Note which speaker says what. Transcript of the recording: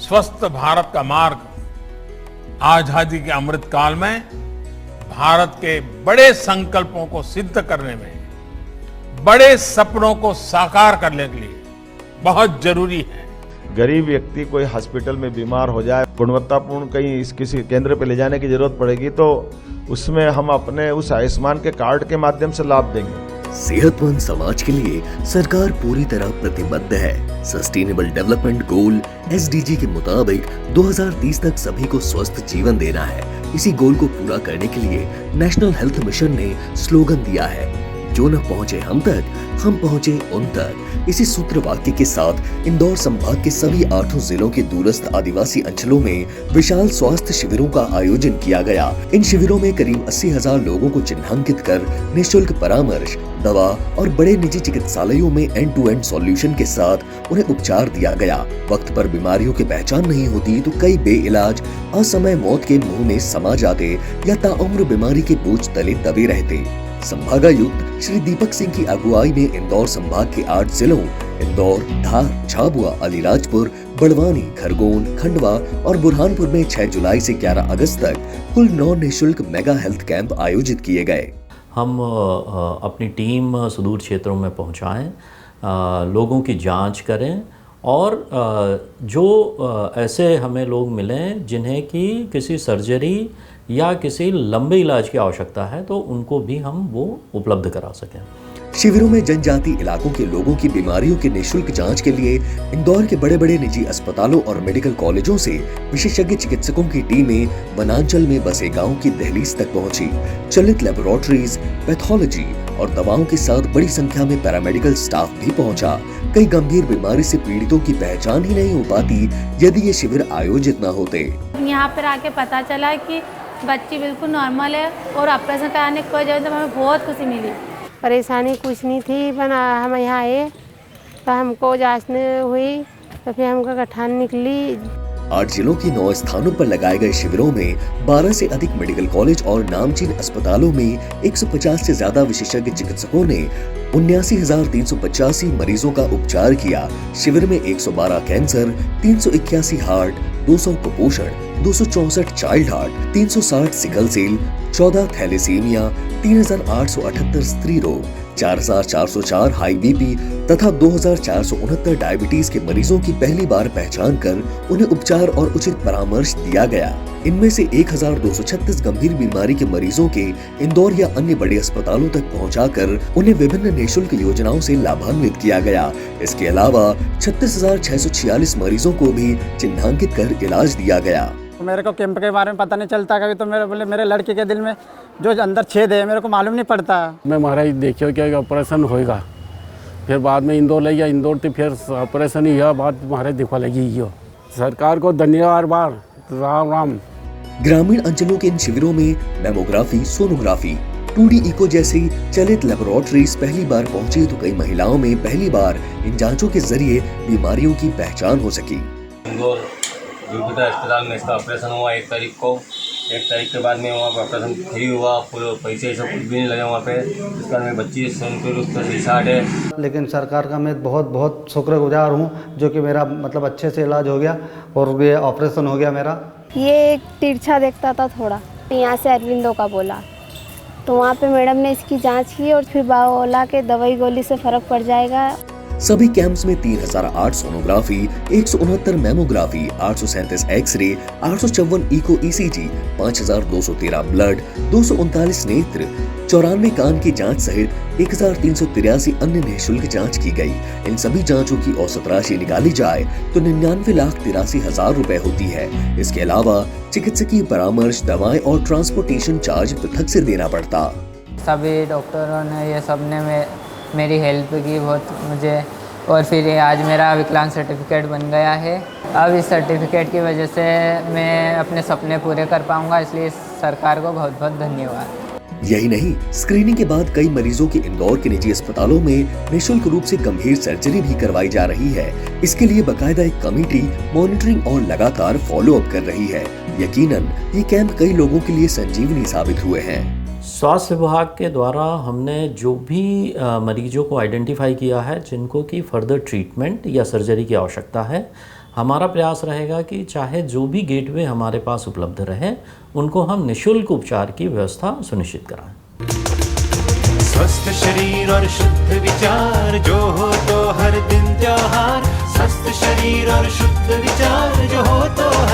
Speaker 1: स्वस्थ भारत का मार्ग आजादी के अमृत काल में भारत के बड़े संकल्पों को सिद्ध करने में, बड़े सपनों को साकार करने के लिए बहुत जरूरी है।
Speaker 2: गरीब व्यक्ति कोई हॉस्पिटल में बीमार हो जाए, गुणवत्तापूर्ण कहीं किसी केंद्र पे ले जाने की जरूरत पड़ेगी तो उसमें हम अपने उस आयुष्मान के कार्ड के माध्यम से लाभ देंगे।
Speaker 3: सेहतमंद समाज के लिए सरकार पूरी तरह प्रतिबद्ध है। सस्टेनेबल डेवलपमेंट गोल SDG के मुताबिक 2030 तक सभी को स्वस्थ जीवन देना है। इसी गोल को पूरा करने के लिए नेशनल हेल्थ मिशन ने स्लोगन दिया है, जो न पहुंचे हम तक, हम पहुंचे उन तक। इसी सूत्र वाक्य के साथ इंदौर संभाग के सभी 8 जिलों के दूरस्थ आदिवासी अंचलों में विशाल स्वास्थ्य शिविरों का आयोजन किया गया। इन शिविरों में करीब 80,000 लोगों को चिन्हांकित कर निःशुल्क परामर्श, दवा और बड़े निजी चिकित्सालयों में एंड टू एंड सॉल्यूशन के साथ उन्हें उपचार दिया गया। वक्त पर बीमारियों की पहचान नहीं होती तो कई बेइलाज असमय मौत के मुंह में समा जाते या ताउम्र बीमारी के बोझ तले दबे रहते। संभागायुक्त श्री दीपक सिंह की अगुवाई में इंदौर संभाग के 8 जिलों इंदौर, धार, झाबुआ, अलीराजपुर, बड़वानी, खरगोन, खंडवा और बुरहानपुर में 6 जुलाई से 11 अगस्त तक कुल 9 निःशुल्क मेगा हेल्थ कैंप आयोजित किए गए।
Speaker 4: हम अपनी टीम सुदूर क्षेत्रों में पहुंचाएं, लोगों की जांच करें और जो ऐसे हमें लोग मिलें जिन्हें कि किसी सर्जरी या किसी लंबे इलाज की आवश्यकता है तो उनको भी हम वो उपलब्ध करा सकें।
Speaker 3: शिविरों में जनजाति इलाकों के लोगों की बीमारियों की निःशुल्क जांच के लिए इंदौर के बड़े बड़े निजी अस्पतालों और मेडिकल कॉलेजों से विशेषज्ञ चिकित्सकों की टीमें वनांचल में बसे गांव की दहलीज तक पहुंची। चलित लेबोरेटरीज, पैथोलॉजी और दवाओं के साथ बड़ी संख्या में पैरामेडिकल स्टाफ भी पहुंचा। कई गंभीर बीमारी से पीड़ितों की पहचान ही नहीं हो पाती यदि ये शिविर आयोजित न होते।
Speaker 5: यहाँ पर आके पता चला कि बच्ची बिल्कुल नॉर्मल है और ऑपरेशन कराने की कोई जरूरत, हमें बहुत खुशी मिली।
Speaker 6: परेशानी कुछ नहीं थी, बना हम यहाँ आए तो हमको जांच हुई तो फिर हमको गठान निकली।
Speaker 3: 8 जिलों की 9 स्थानों पर लगाए गए शिविरों में 12 से अधिक मेडिकल कॉलेज और नामचीन अस्पतालों में 150 से ज्यादा विशेषज्ञ चिकित्सकों ने 79,385 मरीजों का उपचार किया। शिविर में 112 कैंसर, 381 हार्ट, 200 कुपोषण, 264 child heart, 360 sickle cell, 14 thalassaemia, 3,878 स्त्री रोग, 4,404 हाई बीपी तथा 2,469 डायबिटीज के मरीजों की पहली बार पहचान कर उन्हें उपचार और उचित परामर्श दिया गया। इनमें से 1,236 गंभीर बीमारी के मरीजों के इंदौर या अन्य बड़े अस्पतालों तक पहुंचाकर उन्हें विभिन्न निःशुल्क योजनाओं से लाभान्वित किया गया। इसके अलावा 36,646 मरीजों को भी चिन्हांकित कर इलाज दिया गया।
Speaker 7: मेरे को कैंप के बारे में पता नहीं चलता, कभी तो मेरे लड़के के दिल में जो अंदर छेद है मेरे को मालूम नहीं पड़ता।
Speaker 8: मैं महाराज देखियो क्या ऑपरेशन होएगा, फिर बाद में इंदौर ले गया, इंदौर तो फिर ऑपरेशन ही हुआ, बाद महाराज दिखवा लगी यो। सरकार को धन्यवाद बार, राम राम।
Speaker 3: ग्रामीण अंचलों के इन शिविरों में मेमोग्राफी, सोनोग्राफी, 2D इको जैसी चलित लेबोरेटरीज पहली बार पहुंची तो कई महिलाओं में पहली बार इन जांचों के जरिए बीमारियों की पहचान हो सकी।
Speaker 9: इंदौर जुपिटर अस्पताल में इसका ऑपरेशन हुआ 1 तारीख को। 1 तारीख के बाद में वहाँ पर ऑपरेशन फ्री हुआ, पूरे पैसे सब कुछ भी नहीं लगे वहाँ पे। इस कारण में 25 रुपये उसका रिसार्ट है।
Speaker 10: लेकिन सरकार का मैं बहुत बहुत शुक्रगुजार हूँ जो कि मेरा मतलब अच्छे से इलाज हो गया और ये ऑपरेशन हो गया मेरा।
Speaker 6: ये एक तिरछा देखता था थोड़ा, यहाँ से अरविंदो का बोला तो वहाँ पे मैडम ने इसकी जांच की और फिर बोला कि दवाई गोली से फर्क पड़ जाएगा।
Speaker 3: सभी कैंप्स में 3,008 sonography, 169 mammography, 837 x ray, 854 echo ECG, 5,213 blood, 239 नेत्र, 94 कान की जांच सहित 1,383 अन्य निःशुल्क जांच की गई। इन सभी जांचों की औसत राशि निकाली जाए तो 99,83,000 रुपए होती है। इसके अलावा चिकित्सकीय परामर्श, दवाएं और ट्रांसपोर्टेशन चार्ज पृथक से देना पड़ता।
Speaker 11: सभी डॉक्टरों ने ये सब ने मेरी हेल्प की बहुत मुझे, और फिर आज मेरा विकलांग सर्टिफिकेट बन गया है। अब इस सर्टिफिकेट की वजह से मैं अपने सपने पूरे कर पाऊंगा, इसलिए सरकार को बहुत बहुत धन्यवाद।
Speaker 3: यही नहीं, स्क्रीनिंग के बाद कई मरीजों की इंदौर के निजी अस्पतालों में निःशुल्क रूप से गंभीर सर्जरी भी करवाई जा रही है। इसके लिए बकायदा एक कमेटी मॉनिटरिंग और लगातार फॉलो अप कर रही है। यकीनन ये कैंप कई लोगों के लिए संजीवनी साबित हुए हैं।
Speaker 4: स्वास्थ्य विभाग के द्वारा हमने जो भी मरीजों को आइडेंटिफाई किया है जिनको कि फर्दर ट्रीटमेंट या सर्जरी की आवश्यकता है, हमारा प्रयास रहेगा कि चाहे जो भी गेटवे हमारे पास उपलब्ध रहे, उनको हम निःशुल्क उपचार की व्यवस्था सुनिश्चित कराएं।
Speaker 12: स्वस्थ शरीर और शुद्ध विचार जो हो तो हर दिन त्योहार, स्वस्थ शरीर और शुद्ध विचार जो हो तो हर